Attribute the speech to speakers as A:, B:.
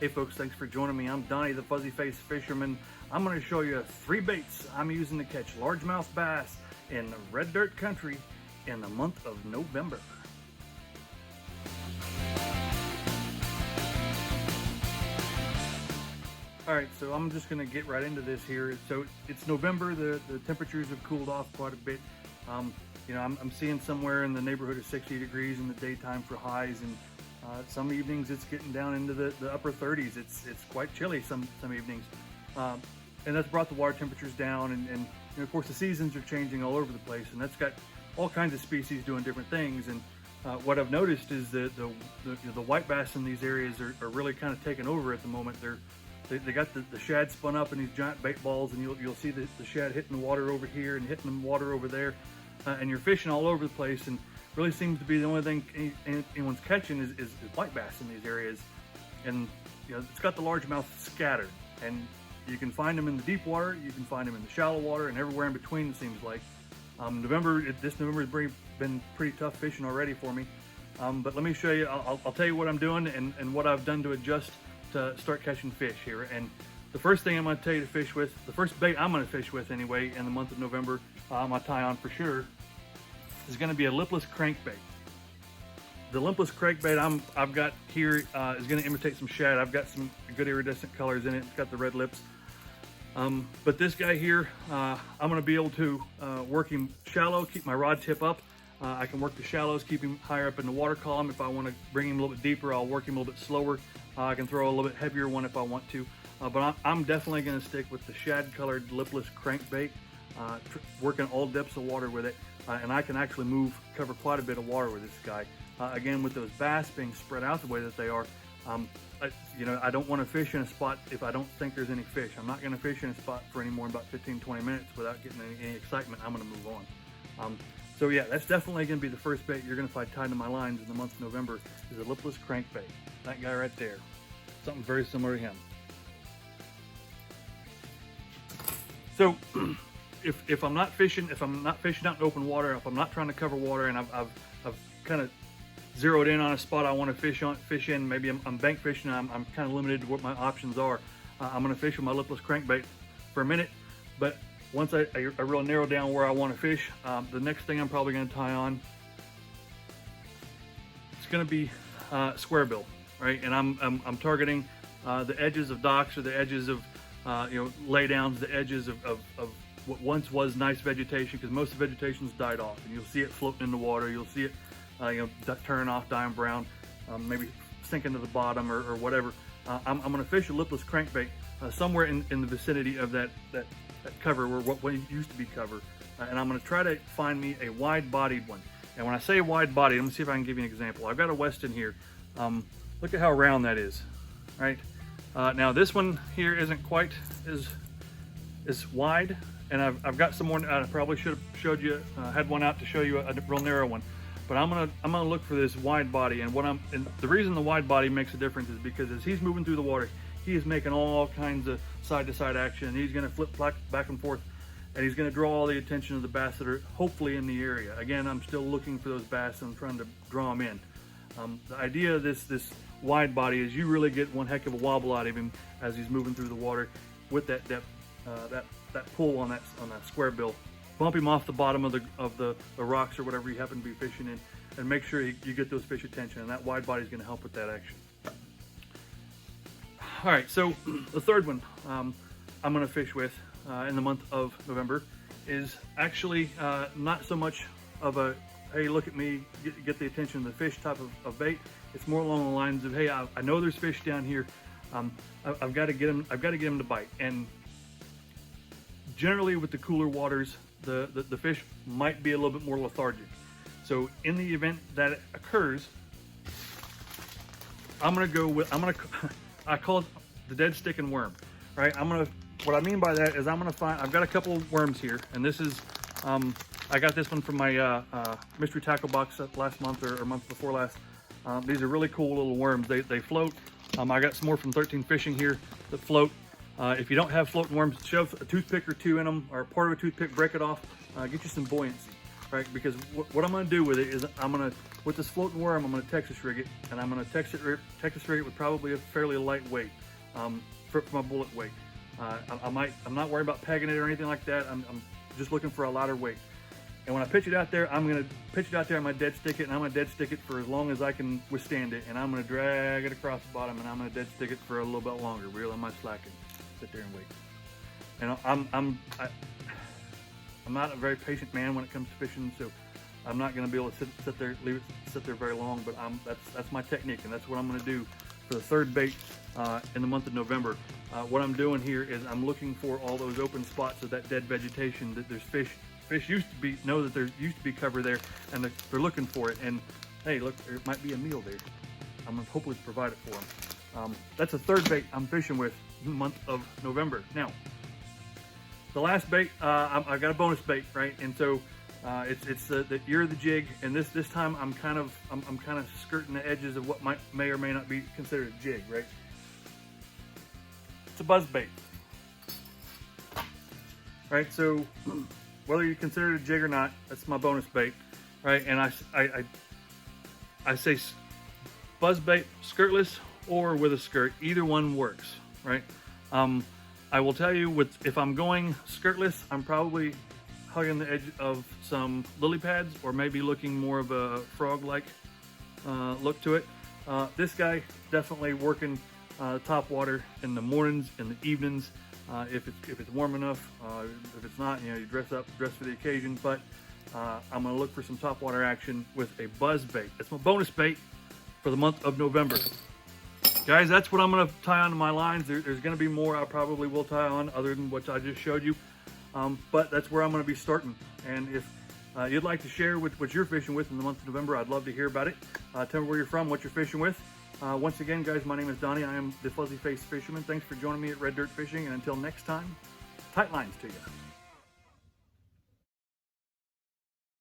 A: Hey folks, thanks for joining me. I'm Donnie the Fuzzy Face Fisherman. I'm going to show you 3 baits I'm using to catch largemouth bass in red dirt country in the month of November. Alright, so I'm just going to get right into this here. So it's November, the temperatures have cooled off quite a bit. You know, I'm seeing somewhere in the neighborhood of 60 degrees in the daytime for highs, and some evenings it's getting down into the upper 30s. It's quite chilly some evenings, and that's brought the water temperatures down. And you know, of course, the seasons are changing all over the place, and that's got all kinds of species doing different things. And what I've noticed is that the white bass in these areas are really kind of taking over at the moment. They got the shad spun up in these giant bait balls, and you'll see the shad hitting the water over here and hitting the water over there, and you're fishing all over the place. And really seems to be the only thing anyone's catching is white bass in these areas. And you know, it's got the largemouth scattered, and you can find them in the deep water, you can find them in the shallow water, and everywhere in between, it seems like. This November has been pretty tough fishing already for me, but let me show you. I'll tell you what I'm doing and what I've done to adjust to start catching fish here. And the first thing I'm going to tell you to fish with, the first bait I'm going to fish with anyway in the month of November, I'm going to tie on for sure, is going to be a lipless crankbait. The lipless crankbait I've got here is going to imitate some shad. I've got some good iridescent colors in it. It's got the red lips. But this guy here, I'm going to be able to work him shallow, keep my rod tip up. I can work the shallows, keep him higher up in the water column. If I want to bring him a little bit deeper, I'll work him a little bit slower. I can throw a little bit heavier one if I want to. But I'm definitely going to stick with the shad colored lipless crankbait, working all depths of water with it. And I can actually cover quite a bit of water with this guy. Again, with those bass being spread out the way that they are, you know, I don't want to fish in a spot if I don't think there's any fish. I'm not going to fish in a spot for any more than about 15-20 minutes without getting any excitement. I'm going to move on. So yeah, that's definitely going to be the first bait you're going to find tied to my lines in the month of November, is a lipless crankbait. That guy right there. Something very similar to him. So if I'm not fishing out in open water, if I'm not trying to cover water, and I've kind of zeroed in on a spot I want to fish in, maybe I'm bank fishing, I'm kind of limited to what my options are. I'm going to fish with my lipless crankbait for a minute, but once I really narrow down where I want to fish, the next thing I'm probably going to tie on, it's going to be square bill, right? And I'm targeting the edges of docks, or the edges of you know, laydowns, the edges of what once was nice vegetation, because most of the vegetation's died off, and you'll see it floating in the water. You'll see it you know, turn off, dying brown, maybe sinking to the bottom or whatever. I'm going to fish a lipless crankbait somewhere in the vicinity of that cover, where what used to be cover, and I'm going to try to find me a wide-bodied one. And when I say wide-bodied, let me see if I can give you an example. I've got a Weston here. Look at how round that is, right? Now this one here isn't quite as wide, and I've got some more. I probably should have showed you, had one out to show you a real narrow one. But I'm gonna look for this wide body, and the reason the wide body makes a difference is because as he's moving through the water, he is making all kinds of side-to-side action, and he's gonna flip back and forth, and he's gonna draw all the attention of the bass that are hopefully in the area. Again, I'm still looking for those bass, and I'm trying to draw them in. The idea of this wide body is you really get one heck of a wobble out of him as he's moving through the water with that pull on that square bill. Bump him off the bottom of the rocks or whatever you happen to be fishing in, and make sure you get those fish attention, and that wide body is going to help with that action. All right, so the third one I'm going to fish with in the month of November is actually not so much of a, hey, look at me, get the attention of the fish type of bait. It's more along the lines of, hey, I know there's fish down here. I've got to get them to bite. And generally with the cooler waters, the fish might be a little bit more lethargic. So in the event that it occurs, I call it the dead stick and worm, right? What I mean by that is I've got a couple of worms here, and this is, I got this one from my mystery tackle box last month or month before last. These are really cool little worms. They float. I got some more from 13 Fishing here that float. If you don't have floating worms, shove a toothpick or two in them, or part of a toothpick, break it off, get you some buoyancy. right? Because what I'm gonna do with it is with this floating worm, I'm gonna Texas rig it, and I'm gonna Texas rig it with probably a fairly light weight for my bullet weight. I'm not worried about pegging it or anything like that. I'm just looking for a lighter weight. And when I pitch it out there, I'm gonna pitch it out there, I'm gonna dead stick it, and I'm gonna dead stick it for as long as I can withstand it. And I'm gonna drag it across the bottom, and I'm gonna dead stick it for a little bit longer. Reel on my slack and sit there and wait. And I'm not a very patient man when it comes to fishing, so I'm not gonna be able to sit there very long. But that's my technique, and that's what I'm gonna do for the third bait in the month of November. What I'm doing here is I'm looking for all those open spots of that dead vegetation that there's fish know that there used to be cover there, and they're looking for it. And hey, look, there might be a meal there. I'm gonna hopefully provide it for them. That's the third bait I'm fishing with in the month of November. Now, the last bait, I got a bonus bait, right? And so it's the ear of the jig, and this time I'm kind of skirting the edges of what may or may not be considered a jig, right? It's a buzz bait, right? So whether you consider it a jig or not, that's my bonus bait, right? And I say buzz bait, skirtless or with a skirt, either one works, right? I will tell you, if I'm going skirtless, I'm probably hugging the edge of some lily pads, or maybe looking more of a frog-like look to it. This guy definitely working top water in the mornings and the evenings. If it's warm enough, if it's not, you dress for the occasion. But I'm gonna look for some top water action with a buzz bait. That's my bonus bait for the month of November. Guys, that's what I'm gonna tie onto my lines. There's gonna be more I probably will tie on other than what I just showed you. But that's where I'm gonna be starting. And if you'd like to share what you're fishing with in the month of November, I'd love to hear about it. Tell me where you're from, what you're fishing with. Once again, guys, my name is Donnie. I am the Fuzzy Face Fisherman. Thanks for joining me at Red Dirt Fishing, and until next time, tight lines to you.